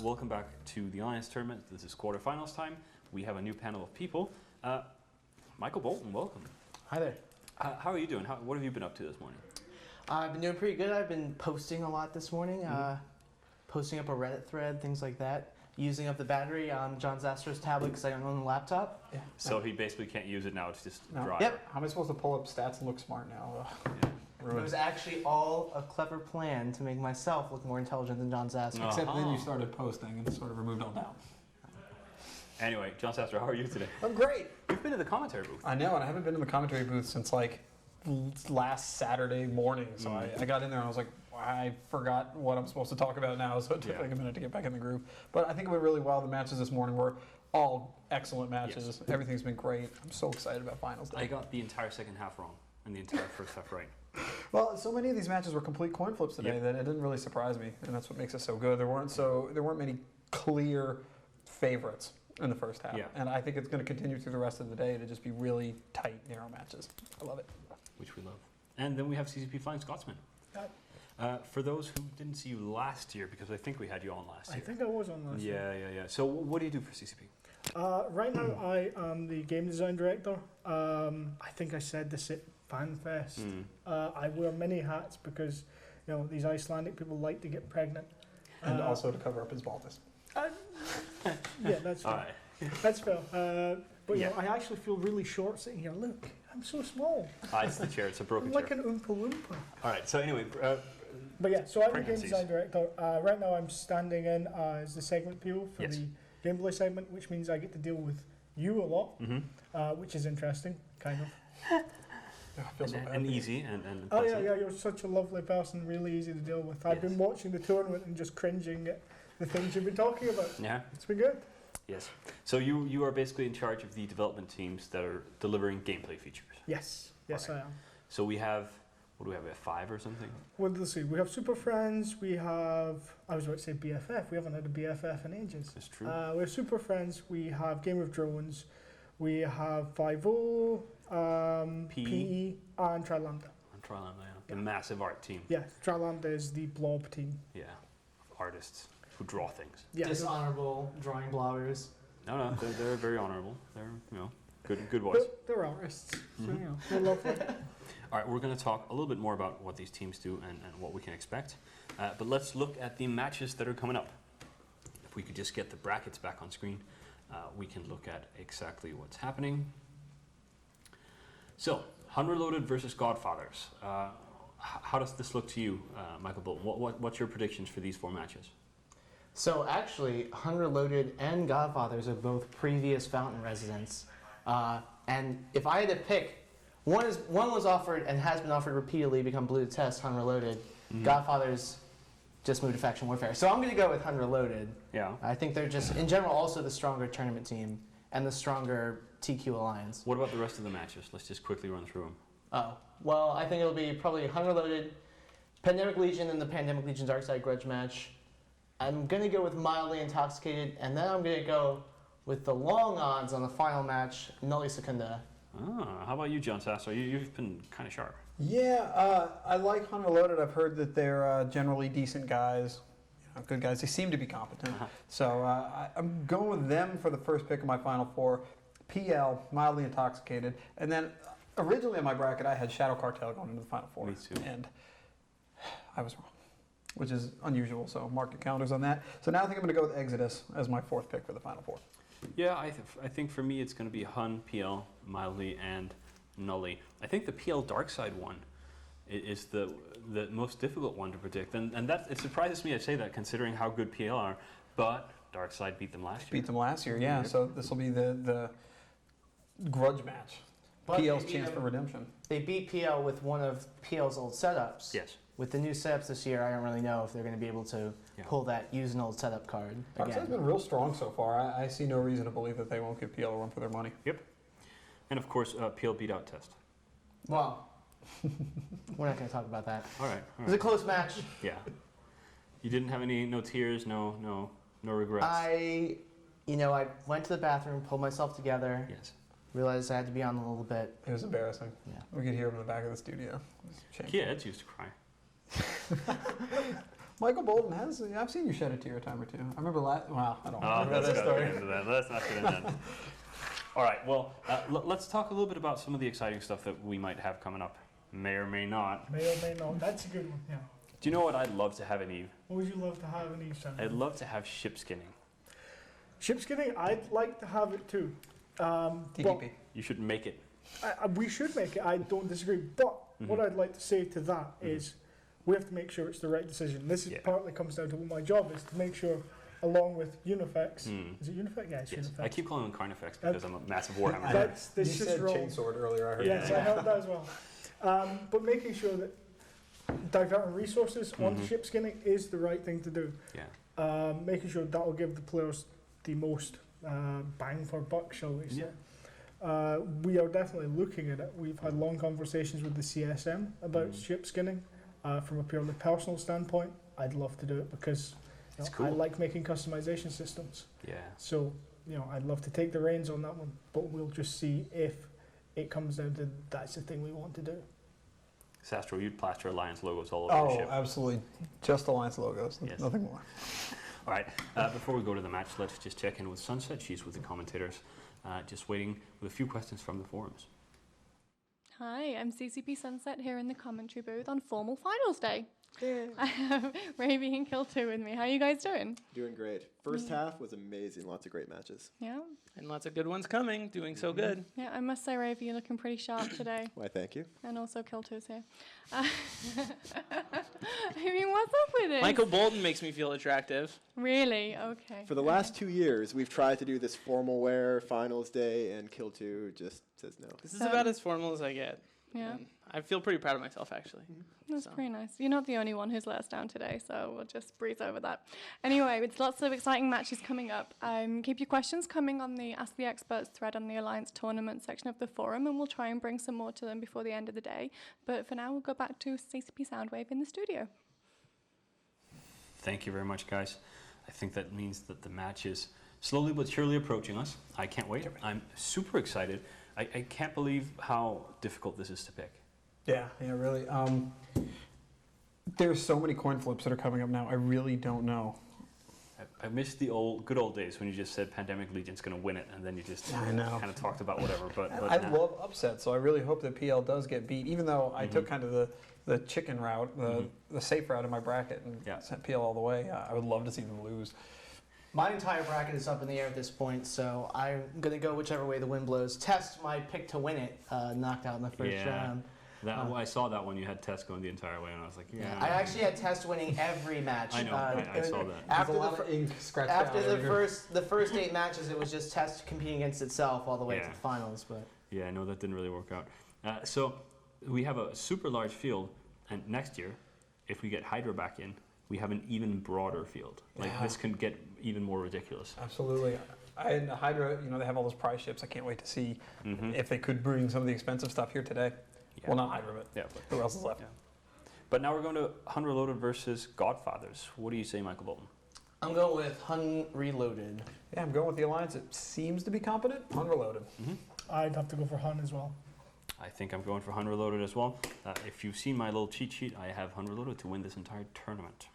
Welcome back to the Alliance Tournament. This is quarterfinals time. We have a new panel of people. Michael Bolton, welcome. Hi there. How are you doing? What have you been up to this morning? I've been doing pretty good. I've been posting a lot this morning, posting up a Reddit thread, things like that, using up the battery on John Zastro's tablet because I don't own a laptop. Yeah. So he basically can't use it now, it's just dry. Yep. How am I supposed to pull up stats and look smart now? It was actually all a clever plan to make myself look more intelligent than John Zastro. Except then you started posting and sort of removed all doubt. Anyway, John Sastro, how are you today? I'm great. You've been in the commentary booth. I know, and I haven't been in the commentary booth since like last Saturday morning. So I got in there and I was like, I forgot what I'm supposed to talk about now, so it took like a minute to get back in the groove. But I think it went really well. The matches this morning were all excellent matches. Yes. Everything's been great. I'm so excited about finals day. I got the entire second half wrong and the entire first half right. Well, so many of these matches were complete coin flips today that it didn't really surprise me, and that's what makes it so good. There weren't many clear favorites in the first half, and I think it's going to continue through the rest of the day to just be really tight, narrow matches. I love it. Which we love. And then we have CCP Flying Scotsman. For those who didn't see you last year, because I think we had you on last year. I think I was on last year. Yeah. So what do you do for CCP? Right now I am the game design director. I think I said this at FanFest. I wear many hats because these Icelandic people like to get pregnant. And also to cover up his baldness. Yeah, that's fair. That's fair. But I actually feel really short sitting here. Look, I'm so small. It's the chair. It's a broken I'm chair. like an Oompa Loompa. All right. So anyway, but yeah, so I'm the game design director. Right now I'm standing in as the segment PO for the gameplay segment, which means I get to deal with you a lot, which is interesting, kind of. I feel so bad. And easy and oh yeah, you're such a lovely person, really easy to deal with. I've been watching the tournament and just cringing at the things you've been talking about. Yeah, it's been good. Yes. So you are basically in charge of the development teams that are delivering gameplay features. Yes, I am. So we have, what do we have? We have 5 or something? Well, let's see. We have Super Friends. We have, I was about to say BFF. We haven't had a BFF in ages. That's true. We have Super Friends. We have Game of Drones. We have 5.0, PE, and Trilanda. The massive art team. Yeah, Trilanda is the blob team. Yeah, artists who draw things. Yeah. Dishonorable drawing blobbers. No, they're very honourable. They're good boys. They're artists, so they're lovely. All right, we're going to talk a little bit more about what these teams do and what we can expect. But let's look at the matches that are coming up. If we could just get the brackets back on screen, we can look at exactly what's happening. So, 100 Loaded versus Godfathers. How does this look to you, Michael Bolton? What's your predictions for these 4 matches? So actually, 100 Loaded and Godfathers are both previous Fountain residents. And if I had to pick, one was offered and has been offered repeatedly to become Blue Test, 100 Loaded. Godfathers just moved to Faction Warfare. So I'm going to go with 100 Loaded. Yeah. I think they're just, in general, also the stronger tournament team and the stronger TQ alliance. What about the rest of the matches? Let's just quickly run through them. Oh, well, I think it'll be probably 100 Loaded, Pandemic Legion, and the Pandemic Legion Darkside Grudge match. I'm going to go with Mildly Intoxicated, and then I'm going to go with the long odds on the final match, Nulli Secunda. How about you, John Sastro? You've been kind of sharp. Yeah, I like Hunter Loaded. I've heard that they're generally decent guys, good guys. They seem to be competent. So I'm going with them for the first pick of my final 4. PL, Mildly Intoxicated, and then originally in my bracket I had Shadow Cartel going into the final 4. Me too. And I was wrong, which is unusual, so mark your calendars on that. So now I think I'm going to go with Exodus as my 4th pick for the final 4. Yeah, I think for me it's going to be Hun, PL, Mildly, and Nully. I think the PL Darkside one is the most difficult one to predict, and that it surprises me to say that considering how good PL are, but Darkside beat them last year. Beat them last year, yeah. So this will be the grudge match. But PL's chance for redemption. They beat PL with one of PL's old setups. Yes. With the new setups this year, I don't really know if they're going to be able to pull that use an old setup card Darkside's been real strong so far. I see no reason to believe that they won't give PL a run for their money. Yep. And of course, PL beat out Test. Well, we're not going to talk about that. All right. It was a close match. Yeah. You didn't have no tears, no regrets. I went to the bathroom, pulled myself together. Yes. Realized I had to be on a little bit. It was embarrassing. Yeah. We could hear him in the back of the studio. Kids used to cry. Michael Bolton has. I've seen you shed a tear a time or two. I remember last. Wow, I don't remember let's that not story. get into that. Let's not get into that. All right. Well, let's talk a little bit about some of the exciting stuff that we might have coming up. May or may not. May or may not. That's a good one. Yeah. Do you know what I'd love to have in Eve? What would you love to have in Eve? Sam? I'd love to have ship skinning. Ship skinning. I'd like to have it too. TDP. You should make it. We should make it. I don't disagree. But what I'd like to say to that is, we have to make sure it's the right decision. This is partly comes down to what my job is to make sure, along with Unifex. Is it Unifex? Yeah, it's Yes. Unifex. I keep calling them Carnifex because I'm a massive Warhammer fan. That's You just said wrong. chainsword earlier. I heard. Yes, I heard that as well. But making sure that diverting resources onto ship skinning is the right thing to do. Yeah. Making sure that will give the players the most bang for buck, shall we say. We are definitely looking at it. We've had long conversations with the CSM about ship skinning. From a purely personal standpoint, I'd love to do it because It's I cool. like making customization systems. Yeah. So, I'd love to take the reins on that one, but we'll just see if it comes down to that's the thing we want to do. Sastro, you'd plaster Alliance logos all over your ship. Absolutely. Just Alliance logos. Yes. Nothing more. All right. Before we go to the match, let's just check in with Sunset. She's with the commentators. Just waiting with a few questions from the forums. Hi, I'm CCP Sunset here in the commentary booth on formal finals day. I have Ravi and Kill2 with me. How are you guys doing? Doing great. First half was amazing. Lots of great matches. Yeah? And lots of good ones coming, doing so good. Yeah, I must say, Ravi, you're looking pretty sharp today. Why, thank you. And also Kill2's here. I mean, what's up with it? Michael Bolton makes me feel attractive. Really? Okay. For the last 2 years, we've tried to do this formal wear, finals day, and Kill 2 just says no. This is about as formal as I get. Yeah. And I feel pretty proud of myself, actually. That's So. pretty nice. You're not the only one who's let us down today, so we'll just breeze over that. Anyway, with lots of exciting matches coming up, keep your questions coming on the Ask the Experts thread on the Alliance Tournament section of the forum, and we'll try and bring some more to them before the end of the day. But for now, we'll go back to CCP Soundwave in the studio. Thank you very much, guys. I think that means that the match is slowly but surely approaching us. I can't wait. I'm super excited. I can't believe how difficult this is to pick. Yeah, really. There's so many coin flips that are coming up now. I really don't know. I miss the good old days when you just said Pandemic Legion's going to win it, and then you just I know. kind of talked about whatever. But I love upsets, so I really hope that PL does get beat, even though I took kind of the chicken route, the safe route in my bracket and sent PL all the way. I would love to see them lose. My entire bracket is up in the air at this point, so I'm going to go whichever way the wind blows. Test my pick to win it, knocked out in the first round. I saw that one. You had Tess going the entire way, and I was like, yeah. I actually had Test winning every match. I know. I saw that. After There's a lot of ink scratched after out the over the first 8 matches, it was just Test competing against itself all the way to the finals. But Yeah, I know that didn't really work out. So we have a super large field, and next year, if we get Hydra back in, we have an even broader field. Like this can get even more ridiculous. Absolutely. And Hydra, they have all those prize ships. I can't wait to see if they could bring some of the expensive stuff here today. Yeah. Well, not Hydra, but who else is left? Yeah. But now we're going to Hun Reloaded versus Godfathers. What do you say, Michael Bolton? I'm going with Hun Reloaded. Yeah, I'm going with the Alliance. It seems to be competent. Unreloaded. I'd have to go for Hun as well. I think I'm going for Hun Reloaded as well. If you've seen my little cheat sheet, I have Hun Reloaded to win this entire tournament.